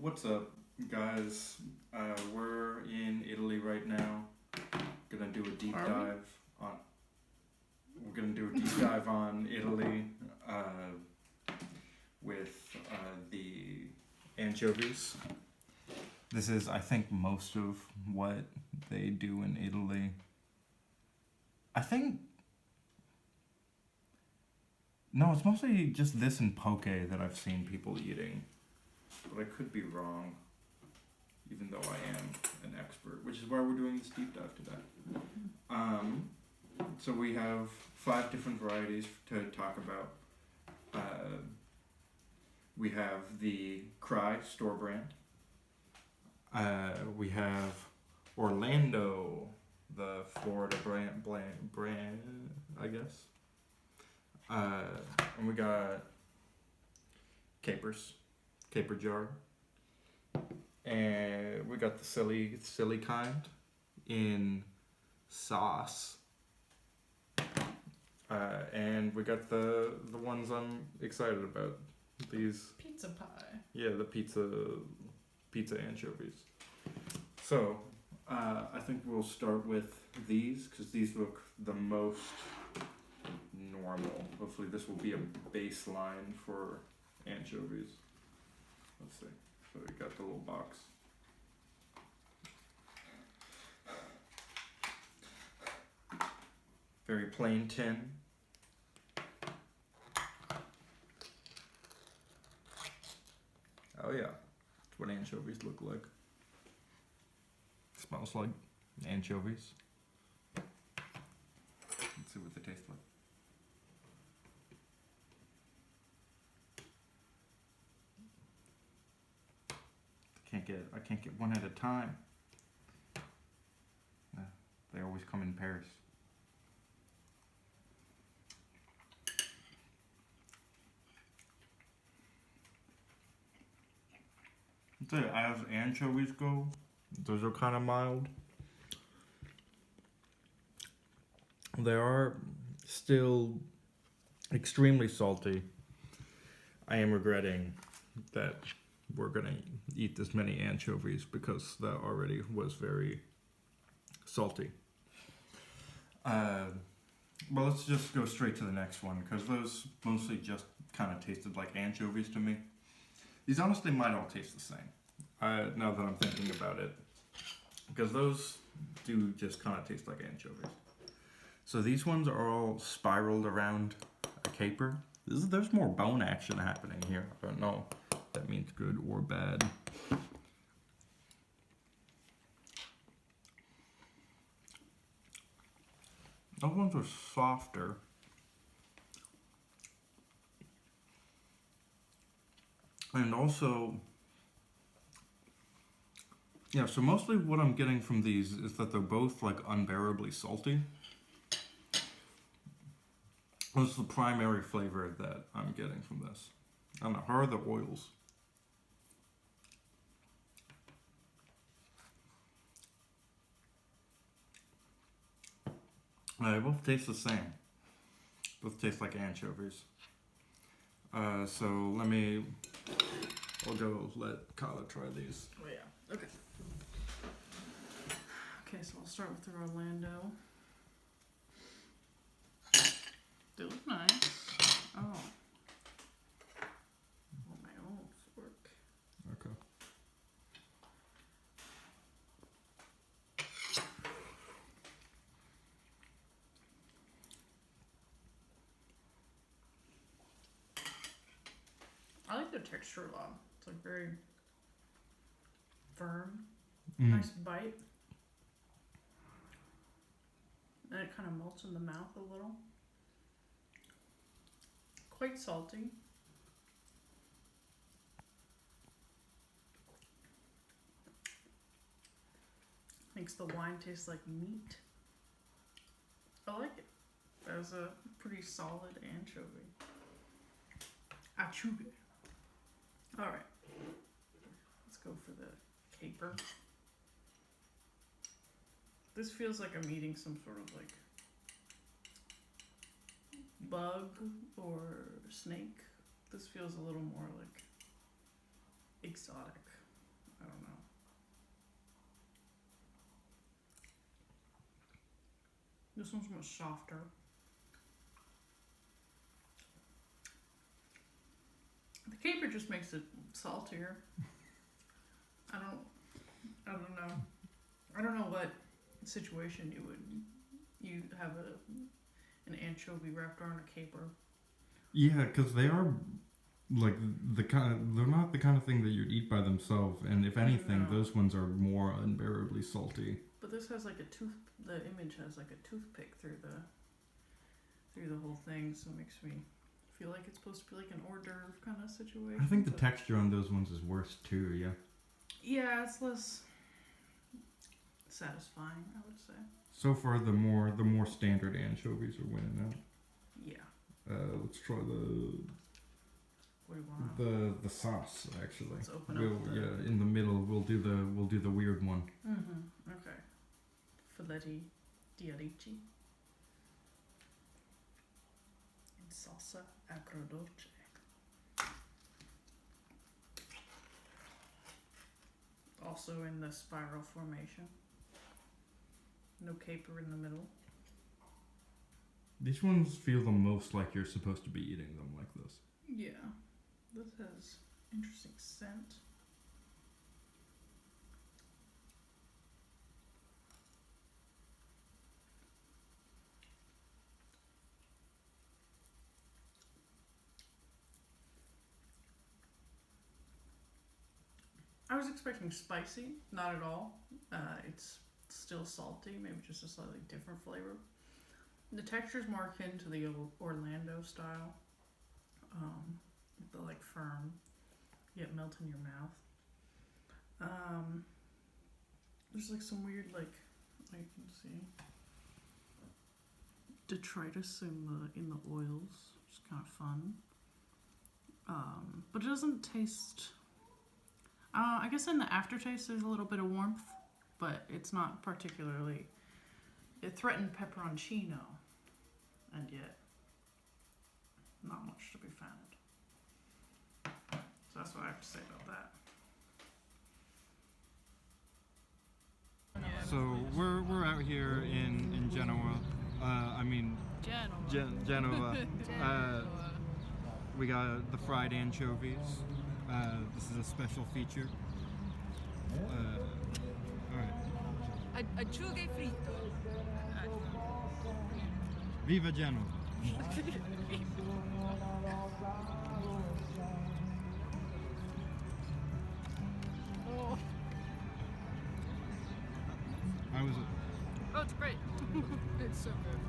What's up, guys? We're in Italy right now. Gonna do a deep Are we? dive on. We're gonna do a deep dive on Italy with the anchovies. This is, I think, most of what they do in Italy. I think. No, it's mostly just this and poke that I've seen people eating. But I could be wrong, even though I am an expert, which is why we're doing this deep dive today. So we have 5 different varieties to talk about. We have the Cry store brand. We have Orlando, the Florida brand, I guess. And we got caper jar, and we got the silly kind in sauce, and we got the ones I'm excited about, these Pizza pie. the pizza anchovies. So I think we'll start with these because these look the most normal. Hopefully this will be a baseline for anchovies. Let's see. So we got the little box. Very plain tin. Oh yeah, that's what anchovies look like. Smells like anchovies. Let's see what they taste like. I can't get one at a time. They always come in pairs. I'd say as anchovies go, those are kind of mild. They are still extremely salty. I am regretting that we're gonna eat this many anchovies because that already was very salty. Well, let's just go straight to the next one because those mostly just kind of tasted like anchovies to me. These honestly might all taste the same. Now that I'm thinking about it, because those do just kind of taste like anchovies. So these ones are all spiraled around a caper. There's more bone action happening here. I don't know if that means good or bad. Those ones are softer. And also, yeah, so mostly what I'm getting from these is that they're both like unbearably salty. That's the primary flavor that I'm getting from this. I don't know, how are the oils? They both taste the same. Both taste like anchovies. So I'll go let Kala try these. Oh yeah. Okay. Okay, so I'll start with the Orlando. They look nice. Oh. Oh, my own fork. Okay. I like the texture a lot. It's like very firm. Mm. Nice bite. And it kind of melts in the mouth a little. Quite salty. Makes the wine taste like meat. I like it. As a pretty solid anchovy. Anchovy. Alright. Let's go for the caper. This feels like I'm eating some sort of like bug or snake. This feels a little more like exotic. I don't know. This one's much softer. The caper just makes it saltier. I don't know. I don't know what situation you have an anchovy wrapped around a caper. Yeah, because they are like they're not the kind of thing that you'd eat by themselves, and if anything, No. those ones are more unbearably salty. But this has like the image has like a toothpick through the whole thing, so it makes me feel like it's supposed to be like an hors d'oeuvre kind of situation. I think the texture on those ones is worse too. Yeah. Yeah, it's less satisfying, I would say. So far, the more standard anchovies are winning out. Yeah. Let's try What do you want? the sauce actually. Let's open up the... Yeah, in the middle we'll do the weird one. Mm-hmm. Okay. Filetti di Arici. And salsa agrodolce. Also in the spiral formation. No caper in the middle. These ones feel the most like you're supposed to be eating them like this. Yeah. This has interesting scent. I was expecting spicy, not at all. It's still salty, maybe just a slightly different flavor. The texture's more akin to the Orlando style. The like firm, yet melt in your mouth. There's like some weird like I can see detritus in the oils, which is kind of fun. But it doesn't taste. I guess in the aftertaste there's a little bit of warmth, but it's not particularly. It threatened pepperoncino, and yet not much to be found. So that's what I have to say about that. So we're out here in Genoa. Genova. We got the fried anchovies. This is a special feature. Alright. Acciughe fritto. Viva Genoa. Oh. How is it? Oh, it's great. It's so good.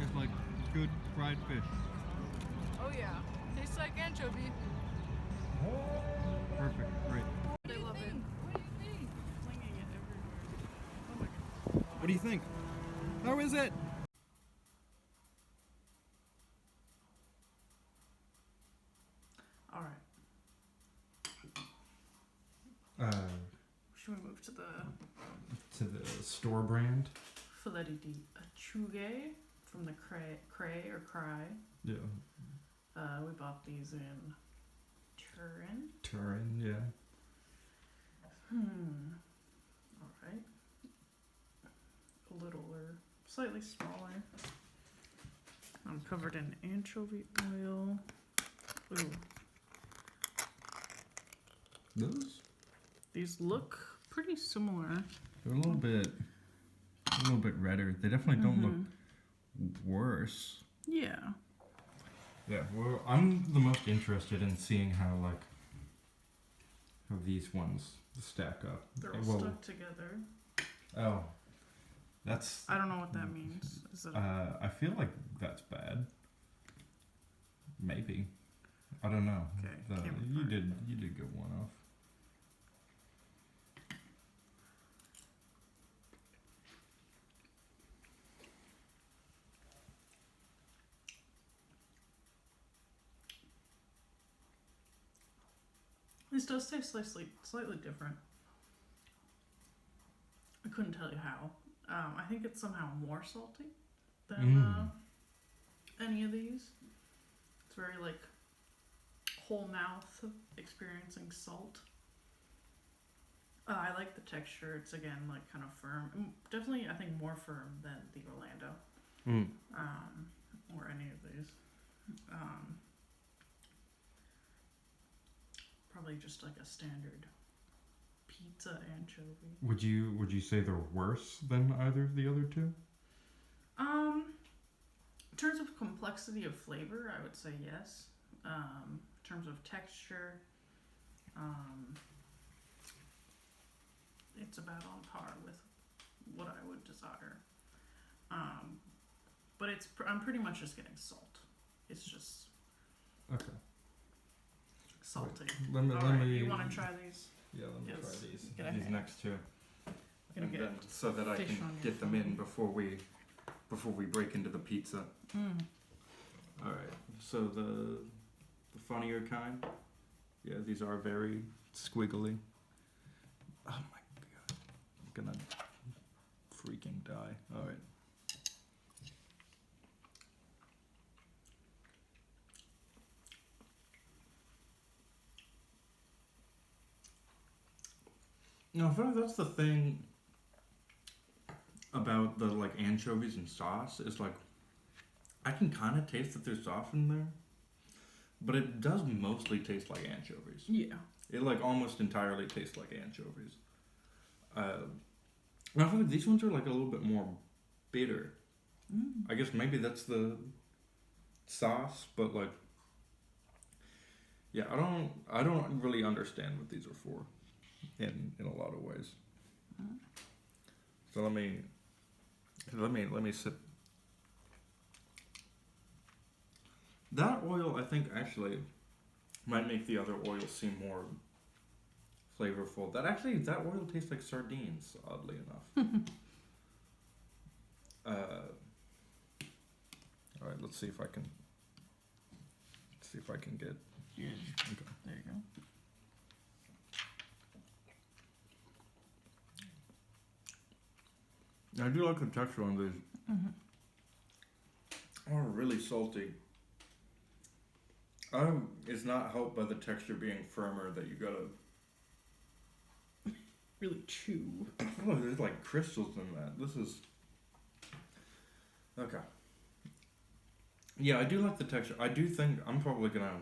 It's like good fried fish. Oh yeah. Tastes like anchovy. Perfect. Great. I love it. What do you think? Flinging it everywhere. Oh my god. What do you think? How is it? All right. Should we move to the Store brand? Filetti di Acciughe from the Cray or Cry? Yeah. We bought these in Turin. Turin, yeah. All right. A littler, slightly smaller. I'm covered in anchovy oil. Ooh. These look pretty similar. They're a little bit redder. They definitely don't look worse. Yeah. Yeah, well, I'm the most interested in seeing how these ones stack up. They're all stuck together. Oh, that's. I don't know what that means. Is it? I feel like that's bad. Maybe. I don't know. Okay. You did get one off. This does taste slightly different. I couldn't tell you how. I think it's somehow more salty than any of these. It's very like whole mouth experiencing salt. I like the texture. It's again like kind of firm. Definitely, I think more firm than the Orlando, Mm. or any of these. Probably just like a standard pizza anchovy. Would you say they're worse than either of the other two? In terms of complexity of flavor, I would say yes. In terms of texture, it's about on par with what I would desire. But I'm pretty much just getting salt. It's just Okay. salty. Let me. Alright, you want to try these? Yeah, let me Yes. try these. Get a These hand. next two, Gonna and get then so that I fish can on your get them in phone. before we break into the pizza. All right. So the funnier kind. Yeah, these are very squiggly. Oh my god, I'm gonna freaking die. All right. No, I feel like that's the thing about the like anchovies and sauce is like I can kind of taste that there's sauce in there, but it does mostly taste like anchovies. Yeah. It like almost entirely tastes like anchovies. And I feel like these ones are like a little bit more bitter. I guess maybe that's the sauce, but like, yeah, I don't really understand what these are for, in a lot of ways. So let me sip. That oil, I think, actually might make the other oil seem more flavorful. That oil tastes like sardines, oddly enough. All right, let's see if I can get. Yeah. Okay. There you go. I do like the texture on these. Oh, really salty. It's not helped by the texture being firmer that you gotta. Really chew. Oh, there's like crystals in that. This is. Okay. Yeah, I do like the texture. I do think I'm probably gonna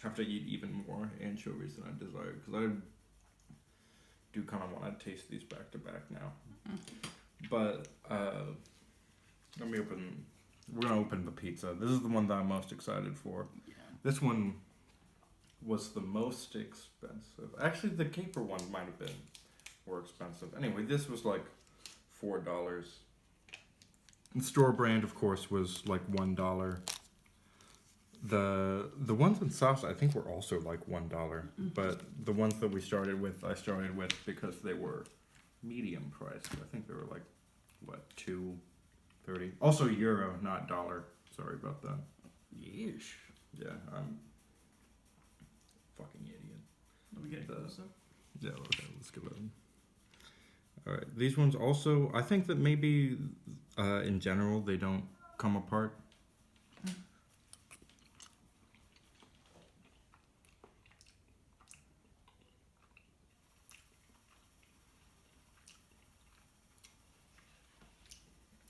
have to eat even more anchovies than I desire because I do kind of want to taste these back to back now. But let me open. We're gonna open the pizza. This is the one that I'm most excited for. Yeah. This one was the most expensive. Actually, the caper one might have been more expensive. Anyway, this was like $4. And store brand, of course, was like $1. The ones in sauce, I think, were also like $1. But the ones that I started with because they were medium priced. I think they were like what, $2.30. Also euro, not dollar. Sorry about that. Yeesh. Yeah, I'm fucking idiot. Let me get it closer. Yeah, okay, let's get it. All right, these ones also, I think that maybe in general they don't come apart.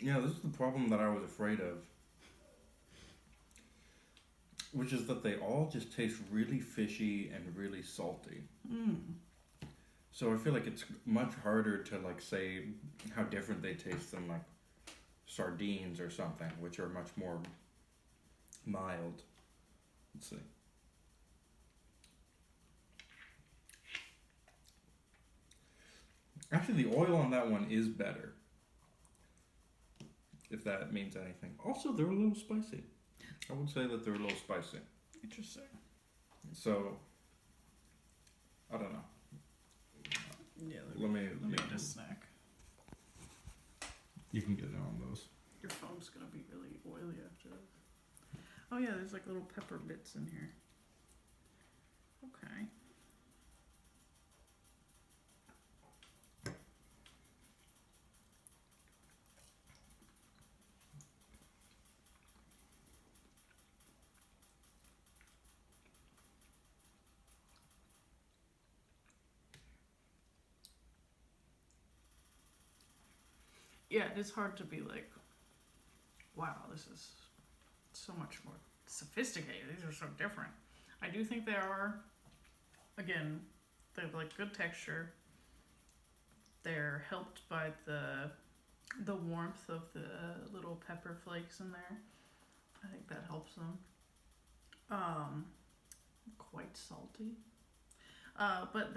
Yeah, this is the problem that I was afraid of. Which is that they all just taste really fishy and really salty. So I feel like it's much harder to like say how different they taste than like sardines or something, which are much more mild. Let's see. Actually, the oil on that one is better. If that means anything. Also, they're a little spicy. I would say that they're a little spicy. Interesting. So, I don't know. Yeah. Let me get a snack. You can get in on those. Your phone's gonna be really oily after this. Oh yeah, there's like little pepper bits in here. Okay. yeah, it is hard to be like, wow, this is so much more sophisticated. These are so different. I do think they are, again, they have like good texture. They're helped by the warmth of the little pepper flakes in there. I think that helps them. Quite salty. But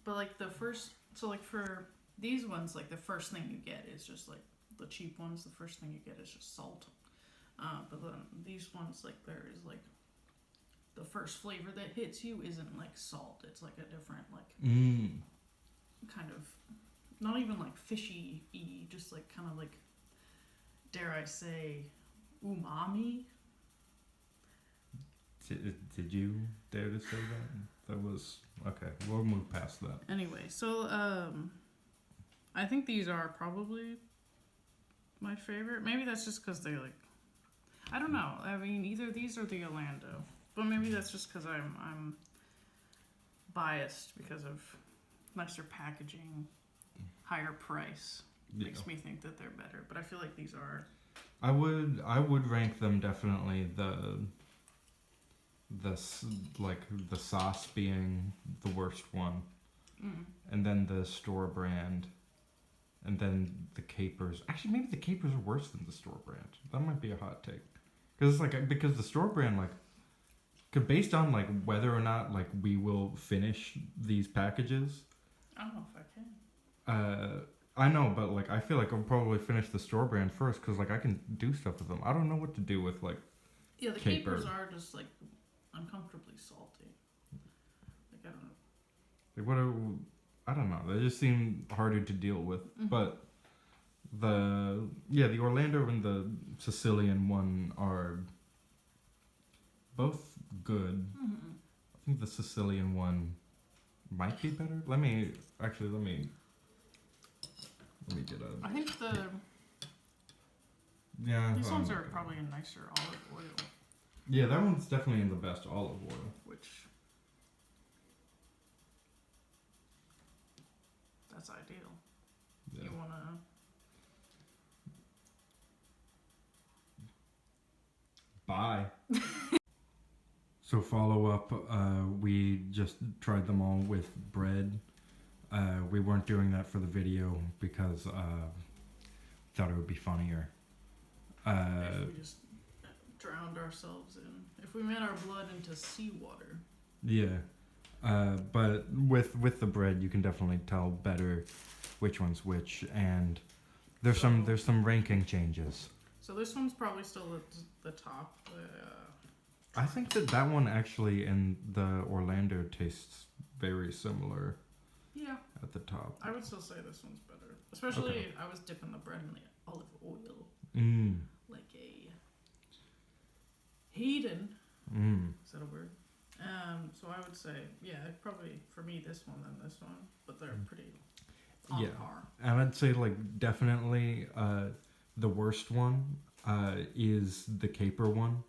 like the first, so like for these ones, like the first thing you get is just like the cheap ones. The first thing you get is just salt. But then these ones, like there is like the first flavor that hits you isn't like salt. It's like a different like kind of, not even like fishy-y, just like kind of like, dare I say, umami. Did you dare to say that? That was okay. We'll move past that. Anyway, so I think these are probably my favorite. Maybe that's just because they're like, I don't know. I mean, either these or the Orlando, but maybe that's just because I'm biased because of nicer packaging, higher price. Makes me think that they're better. But I feel like these are. I would rank them definitely the sauce being the worst one, and then the store brand, and then the capers. Actually, maybe the capers are worse than the store brand. That might be a hot take, because because the store brand based on like whether or not like we will finish these packages. I don't know if I can. I know, but like I feel like I'll probably finish the store brand first because like I can do stuff with them. I don't know what to do with like. Yeah, the capers are just like uncomfortably salty. Like I don't know. Like I don't know. They just seem harder to deal with. But the Orlando and the Sicilian one are both good. I think the Sicilian one might be better. Let me get a. I think these ones are probably a nicer olive oil. Yeah, that one's definitely in the best olive oil. Which that's ideal. Yeah. You wanna Bye. So follow up, we just tried them all with bread. We weren't doing that for the video because thought it would be funnier. if we just drowned ourselves in, if we made our blood into seawater. Yeah, but with the bread, you can definitely tell better which one's which, and there's some ranking changes. So this one's probably still at the top. I think that one actually in the Orlando tastes very similar. Yeah. At the top. I would still say this one's better, especially I was dipping the bread in the olive oil, like a heathen. Is that a word? So I would say, yeah, probably for me this one than this one, but they're pretty on par. And I'd say like definitely the worst one is the caper one,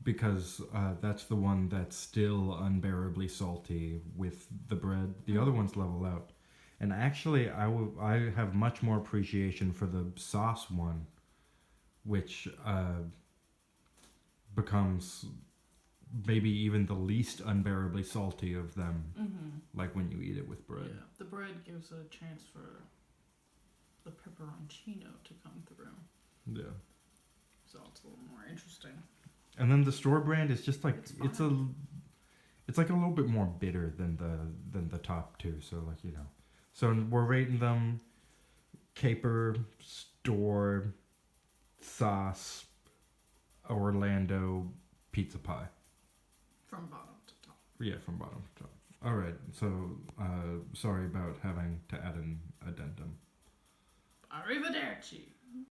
because that's the one that's still unbearably salty with the bread. The other ones level out. And actually I have much more appreciation for the sauce one, which becomes maybe even the least unbearably salty of them, like when you eat it with bread. Yeah, the bread gives a chance for the pepperoncino to come through. Yeah. So it's a little more interesting. And then the store brand is just like it's like a little bit more bitter than the top two. So like so we're rating them caper, store, sauce, Orlando, pizza pie. From bottom to top. Yeah, from bottom to top. All right. So sorry about having to add an addendum. Arrivederci.